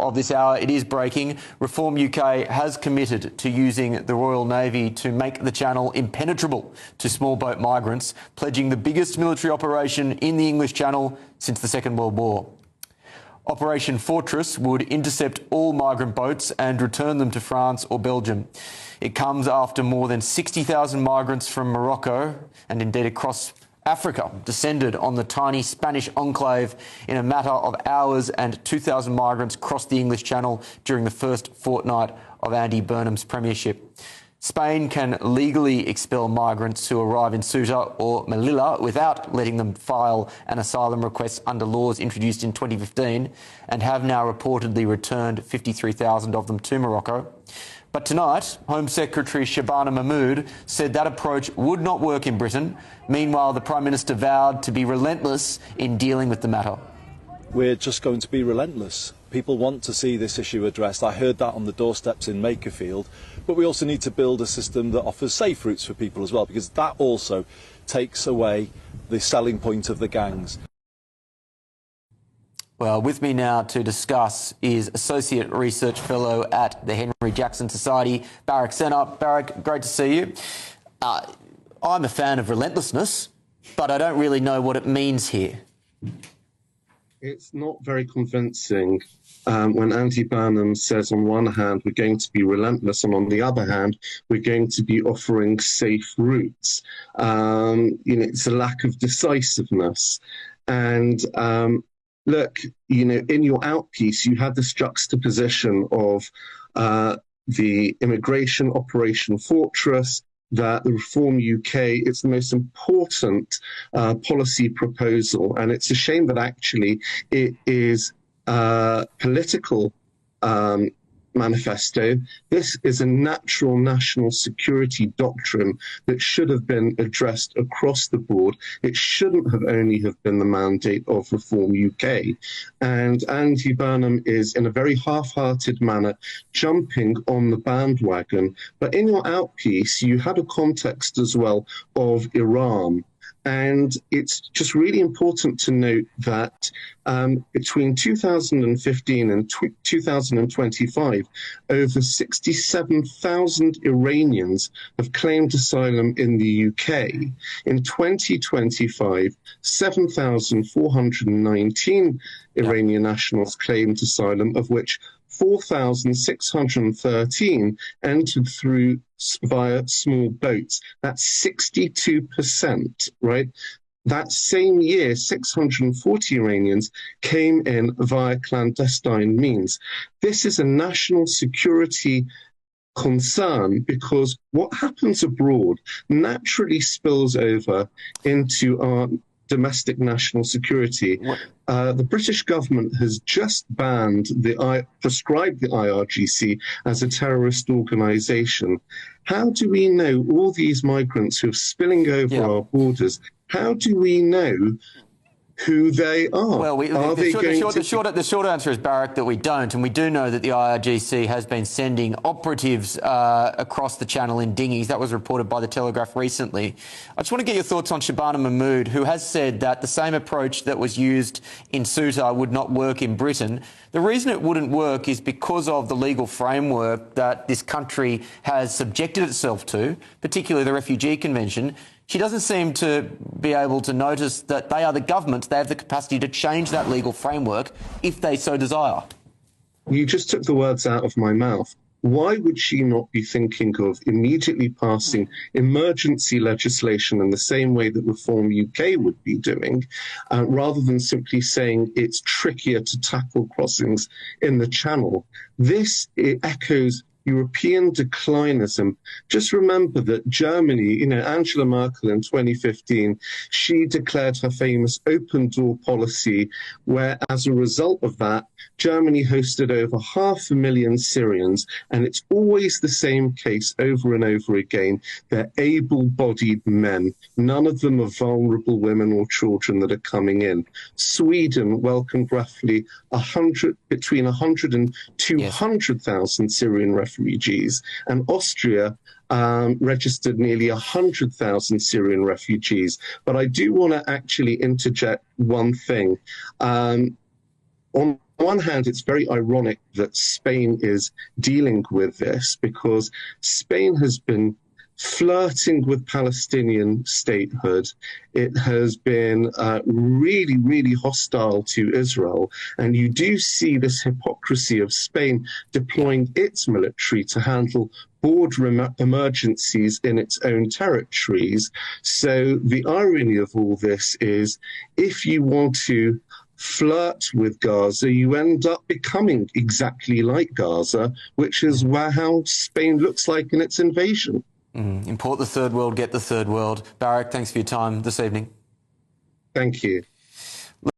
of this hour, it is breaking. Reform UK has committed to using the Royal Navy to make the Channel impenetrable to small boat migrants, pledging the biggest military operation in the English Channel since the Second World War. Operation Fortress would intercept all migrant boats and return them to France or Belgium. It comes after more than 60,000 migrants from Morocco and indeed across Africa descended on the tiny Spanish enclave in a matter of hours, and 2,000 migrants crossed the English Channel during the first fortnight of Andy Burnham's premiership. Spain can legally expel migrants who arrive in Ceuta or Melilla without letting them file an asylum request under laws introduced in 2015, and have now reportedly returned 53,000 of them to Morocco. But tonight, Home Secretary Shabana Mahmood said that approach would not work in Britain. Meanwhile, the Prime Minister vowed to be relentless in dealing with the matter. We're just going to be relentless. People want to see this issue addressed. I heard that on the doorsteps in Makerfield. But we also need to build a system that offers safe routes for people as well, because that also takes away the selling point of the gangs. Well, with me now to discuss is Associate Research Fellow at the Henry Jackson Society, Barak Seener. Barak, great to see you. I'm a fan of relentlessness, but I don't really know what it means here. It's not very convincing when Andy Burnham says on one hand we're going to be relentless, and on the other hand we're going to be offering safe routes. It's a lack of decisiveness. And look, in your outpiece you had this juxtaposition of the immigration Operation Fortress, that the Reform UK, it's the most important policy proposal, and it's a shame that actually it is a political manifesto. This is a natural national security doctrine that should have been addressed across the board. It shouldn't have only have been the mandate of Reform UK. And Andy Burnham is, in a very half-hearted manner, jumping on the bandwagon. But in your outpiece, you had a context as well of Iran. And it's just really important to note that between 2015 and 2025, over 67,000 Iranians have claimed asylum in the UK. In 2025, 7,419 Iranian nationals claimed asylum, of which 4,613 entered through via small boats. That's 62%, right? That same year, 640 Iranians came in via clandestine means. This is a national security concern, because what happens abroad naturally spills over into our domestic national security. The British government has just prescribed the IRGC as a terrorist organisation. How do we know all these migrants who are spilling over our borders? How do we know who they are? Well, the short answer is, Barak, that we don't. And we do know that the IRGC has been sending operatives across the Channel in dinghies. That was reported by The Telegraph recently. I just want to get your thoughts on Shabana Mahmood, who has said that the same approach that was used in Ceuta would not work in Britain. The reason it wouldn't work is because of the legal framework that this country has subjected itself to, particularly the Refugee Convention. She doesn't seem to be able to notice that they are the government. They have the capacity to change that legal framework if they so desire. You just took the words out of my mouth. Why would she not be thinking of immediately passing emergency legislation in the same way that Reform UK would be doing, rather than simply saying it's trickier to tackle crossings in the Channel? This echoes European declinism. Just remember that Germany, Angela Merkel in 2015, she declared her famous open door policy, where as a result of that, Germany hosted over 500,000 Syrians, and it's always the same case over and over again. They're able-bodied men. None of them are vulnerable women or children that are coming in. Sweden welcomed roughly between 100 and 200,000 Syrian refugees, and Austria registered nearly 100,000 Syrian refugees. But I do want to actually interject one thing. On one hand, it's very ironic that Spain is dealing with this because Spain has been flirting with Palestinian statehood. It has been really, really hostile to Israel. And you do see this hypocrisy of Spain deploying its military to handle border emergencies in its own territories. So the irony of all this is if you want to flirt with Gaza, you end up becoming exactly like Gaza, which is how Spain looks like in its invasion. Import the third world, get the third world. Barak, thanks for your time this evening. Thank you.